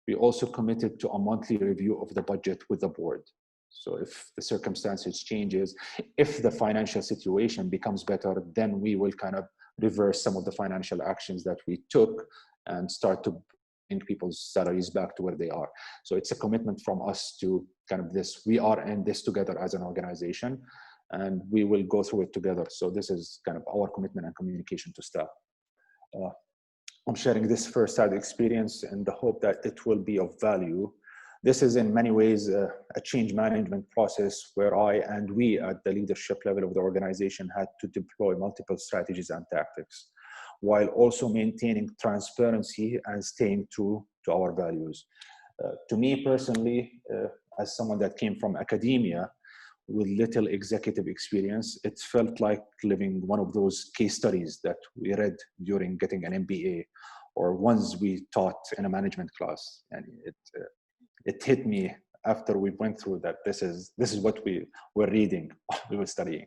We also committed to a monthly review of the budget with the board. So if the circumstances changes, if the financial situation becomes better, then we will kind of reverse some of the financial actions that we took and start to bring people's salaries back to where they are. So it's a commitment from us to kind of this, we are in this together as an organization, and we will go through it together. So this is kind of our commitment and communication to staff. I'm sharing this first-hand experience in the hope that it will be of value. This is in many ways a change management process where I and we at the leadership level of the organization had to deploy multiple strategies and tactics, while also maintaining transparency and staying true to our values. To me personally, as someone that came from academia with little executive experience, it felt like living one of those case studies that we read during getting an MBA or ones we taught in a management class. And it hit me after we went through that this is what we were reading, we were studying.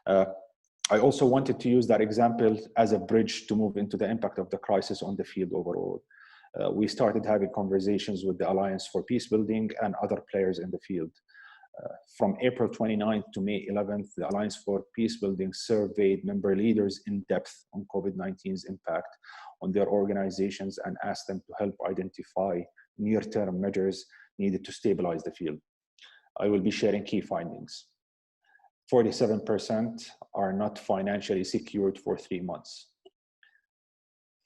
I also wanted to use that example as a bridge to move into the impact of the crisis on the field overall. We started having conversations with the Alliance for Peacebuilding and other players in the field. From April 29th to May 11th, the Alliance for Peacebuilding surveyed member leaders in depth on COVID-19's impact on their organizations and asked them to help identify near-term measures needed to stabilize the field. I will be sharing key findings. 47% are not financially secured for 3 months.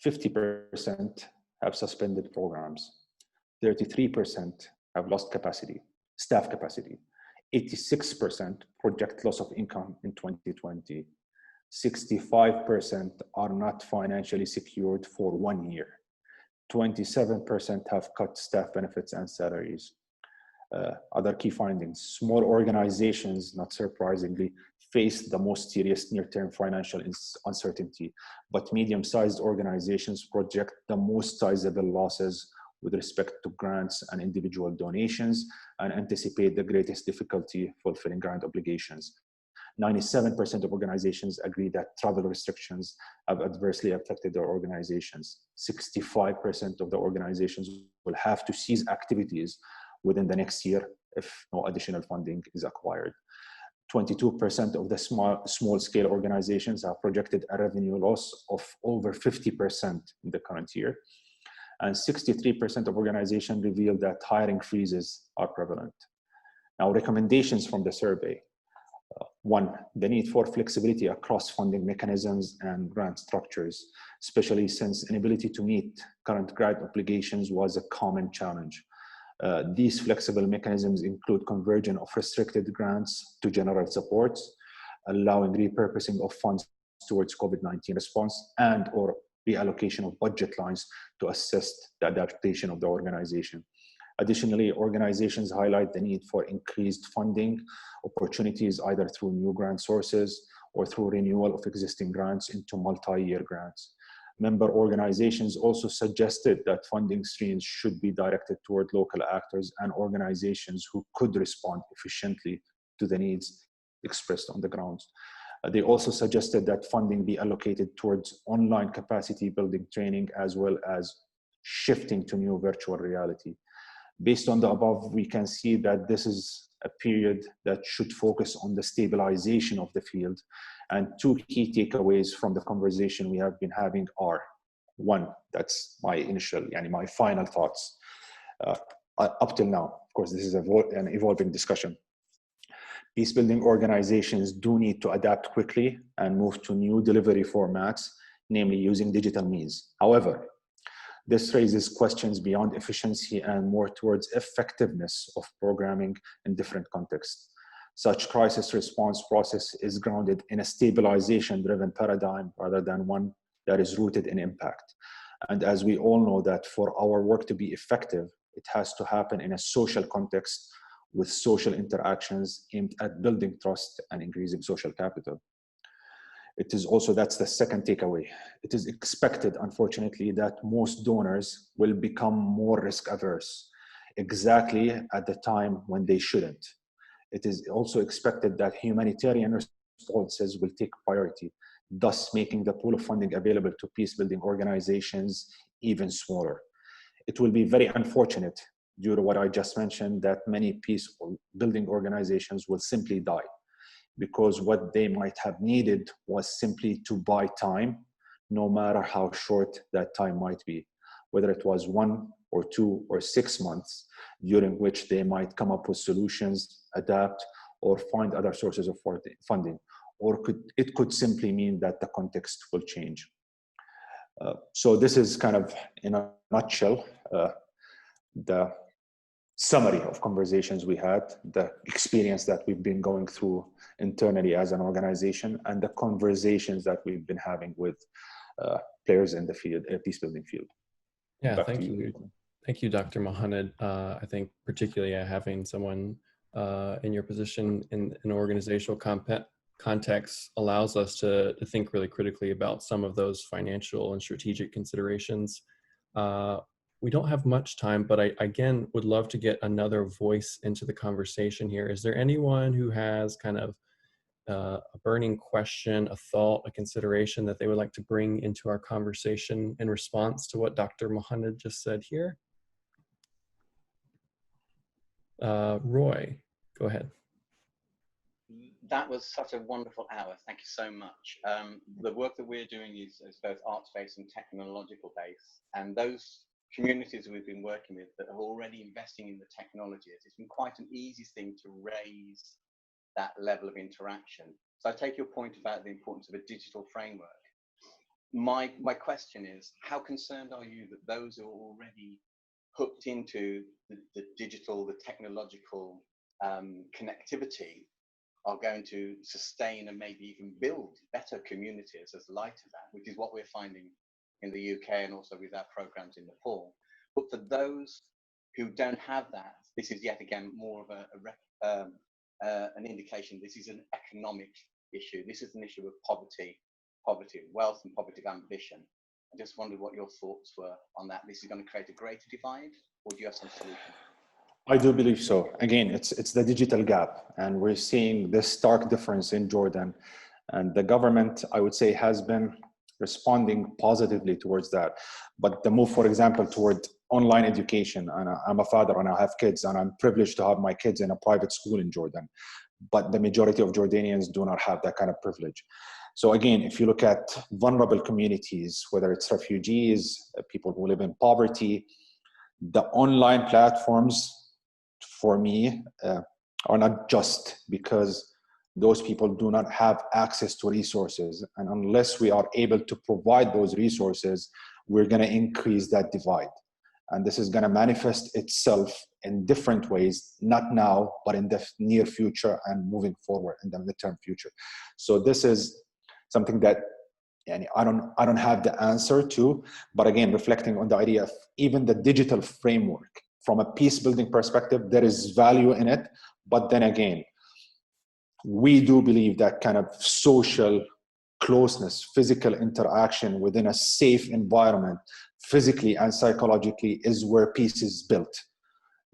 50% have suspended programs. 33% have lost capacity, staff capacity. 86% project loss of income in 2020. 65% are not financially secured for 1 year. 27% have cut staff benefits and salaries. Other key findings: small organizations, not surprisingly, face the most serious near-term financial uncertainty, but medium-sized organizations project the most sizable losses with respect to grants and individual donations and anticipate the greatest difficulty fulfilling grant obligations. 97% of organizations agree that travel restrictions have adversely affected their organizations. 65% of the organizations will have to cease activities within the next year if no additional funding is acquired. 22% of the small-scale organizations have projected a revenue loss of over 50% in the current year. And 63% of organizations reveal that hiring freezes are prevalent. Now, recommendations from the survey. One, the need for flexibility across funding mechanisms and grant structures, especially since inability to meet current grant obligations was a common challenge. These flexible mechanisms include conversion of restricted grants to general supports, allowing repurposing of funds towards COVID-19 response, and or reallocation of budget lines to assist the adaptation of the organization. Additionally, organizations highlight the need for increased funding opportunities either through new grant sources or through renewal of existing grants into multi-year grants. Member organizations also suggested that funding streams should be directed toward local actors and organizations who could respond efficiently to the needs expressed on the ground. They also suggested that funding be allocated towards online capacity building training as well as shifting to new virtual reality. Based on the above, we can see that this is a period that should focus on the stabilization of the field. And two key takeaways from the conversation we have been having are, one, that's my final thoughts up till now. Of course, this is an evolving discussion. Peacebuilding organizations do need to adapt quickly and move to new delivery formats, namely using digital means. However, this raises questions beyond efficiency and more towards effectiveness of programming in different contexts. Such crisis response process is grounded in a stabilization-driven paradigm rather than one that is rooted in impact. And as we all know that for our work to be effective, it has to happen in a social context with social interactions aimed at building trust and increasing social capital. It is also, that's the second takeaway. It is expected, unfortunately, that most donors will become more risk averse, exactly at the time when they shouldn't. It is also expected that humanitarian responses will take priority, thus making the pool of funding available to peace-building organizations even smaller. It will be very unfortunate, due to what I just mentioned, that many peace-building organizations will simply die, because what they might have needed was simply to buy time, no matter how short that time might be, whether it was 1 or 2 or 6 months, during which they might come up with solutions, adapt, or find other sources of funding, or it could simply mean that the context will change. So this is kind of, in a nutshell, the summary of conversations we had, the experience that we've been going through internally as an organization, and the conversations that we've been having with players in the field, peace-building field. Yeah, thank you. Thank you, Dr. Mohanned. I think particularly having someone in your position in an organizational context allows us to think really critically about some of those financial and strategic considerations. We don't have much time, but I, again, would love to get another voice into the conversation here. Is there anyone who has kind of a burning question, a thought, a consideration that they would like to bring into our conversation in response to what Dr. Mohanned just said here? Roy, go ahead. That was such a wonderful hour. Thank you so much. The work that we're doing is both arts-based and technological based, and those communities we've been working with that are already investing in the technologies, it's been quite an easy thing to raise that level of interaction. So I take your point about the importance of a digital framework. My question is, how concerned are you that those who are already hooked into the digital, the technological connectivity are going to sustain and maybe even build better communities as light of that, which is what we're finding in the UK and also with our programs in Nepal. But for those who don't have that, this is yet again more of an indication this is an economic issue. This is an issue of poverty of wealth and poverty of ambition. I just wondered what your thoughts were on that. This is going to create a greater divide, or do you have some solution? I do believe so. Again, it's the digital gap, and we're seeing this stark difference in Jordan. And the government, I would say, has been responding positively towards that. But the move, for example, toward online education, and I'm a father and I have kids, and I'm privileged to have my kids in a private school in Jordan. But the majority of Jordanians do not have that kind of privilege. So again, if you look at vulnerable communities, whether it's refugees, people who live in poverty, the online platforms, for me, are not just, because those people do not have access to resources. And unless we are able to provide those resources, we're going to increase that divide. And this is going to manifest itself in different ways, not now, but in the near future and moving forward in the midterm future. So this is something that I don't have the answer to, but again, reflecting on the idea of even the digital framework from a peace building perspective, there is value in it. But then again, we do believe that kind of social closeness, physical interaction within a safe environment, physically and psychologically, is where peace is built.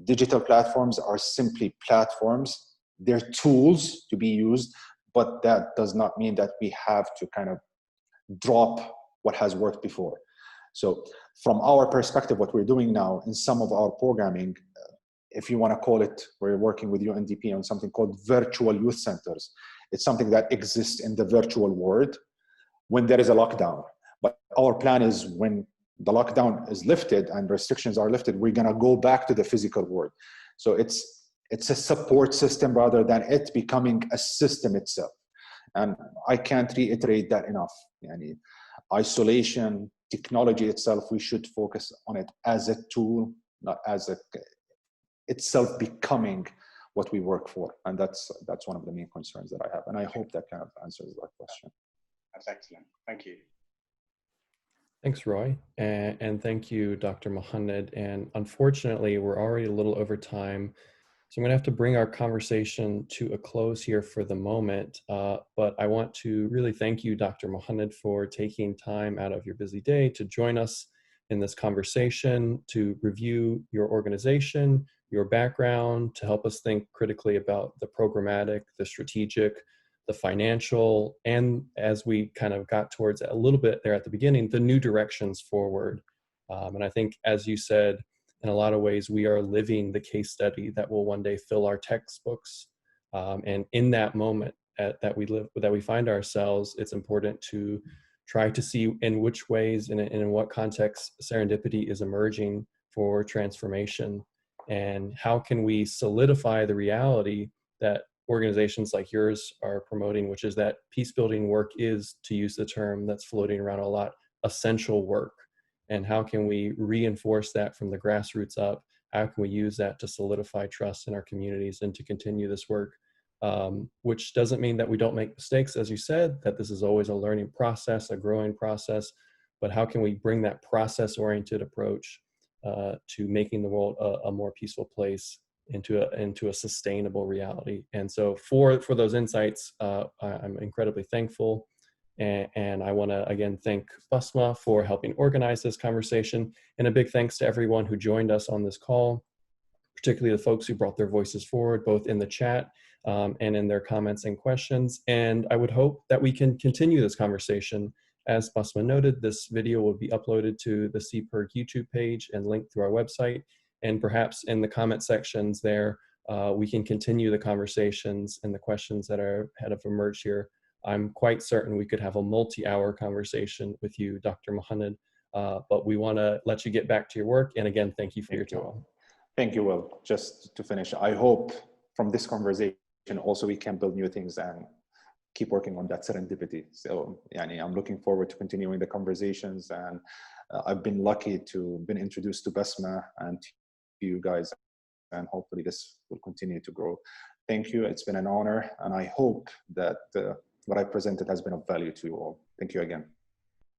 Digital platforms are simply platforms. They're tools to be used, but that does not mean that we have to kind of drop what has worked before. So from our perspective, what we're doing now in some of our programming, if you want to call it, we're working with UNDP on something called virtual youth centers. It's something that exists in the virtual world when there is a lockdown. But our plan is when the lockdown is lifted and restrictions are lifted, we're going to go back to the physical world. So it's a support system rather than it becoming a system itself. And I can't reiterate that enough. Yani, isolation, technology itself, we should focus on it as a tool, not as itself becoming what we work for. And that's one of the main concerns that I have. And I hope that kind of answers that question. That's excellent. Thank you. Thanks, Roy. And thank you, Dr. Mohanned. And unfortunately, we're already a little over time. So I'm going to have to bring our conversation to a close here for the moment. But I want to really thank you, Dr. Mohanned, for taking time out of your busy day to join us in this conversation, to review your organization, your background, to help us think critically about the programmatic, the strategic, the financial, and as we kind of got towards a little bit there at the beginning, the new directions forward. And I think, as you said, in a lot of ways, we are living the case study that will one day fill our textbooks. And in that moment that we find ourselves, it's important to try to see in which ways and in what context serendipity is emerging for transformation, and how can we solidify the reality that organizations like yours are promoting, which is that peace building work is, to use the term that's floating around a lot, essential work. And how can we reinforce that from the grassroots up? How can we use that to solidify trust in our communities and to continue this work? Which doesn't mean that we don't make mistakes, as you said, that this is always a learning process, a growing process, but how can we bring that process-oriented approach to making the world a more peaceful place into a sustainable reality? And so for those insights, I'm incredibly thankful. And I want to again thank Basma for helping organize this conversation, and a big thanks to everyone who joined us on this call, particularly the folks who brought their voices forward, both in the chat and in their comments and questions. And I would hope that we can continue this conversation. As Basma noted, this video will be uploaded to the CPERG YouTube page and linked through our website. And perhaps in the comment sections there, we can continue the conversations and the questions that have emerged here. I'm quite certain we could have a multi-hour conversation with you, Dr. Mohanned, but we want to let you get back to your work. And again, thank you for your time. Thank you, Will. Just to finish, I hope from this conversation also we can build new things and keep working on that serendipity. So I'm looking forward to continuing the conversations, and I've been lucky to been introduced to Basma and to you guys, and hopefully this will continue to grow. Thank you. It's been an honor, and I hope that what I presented has been of value to you all. Thank you again.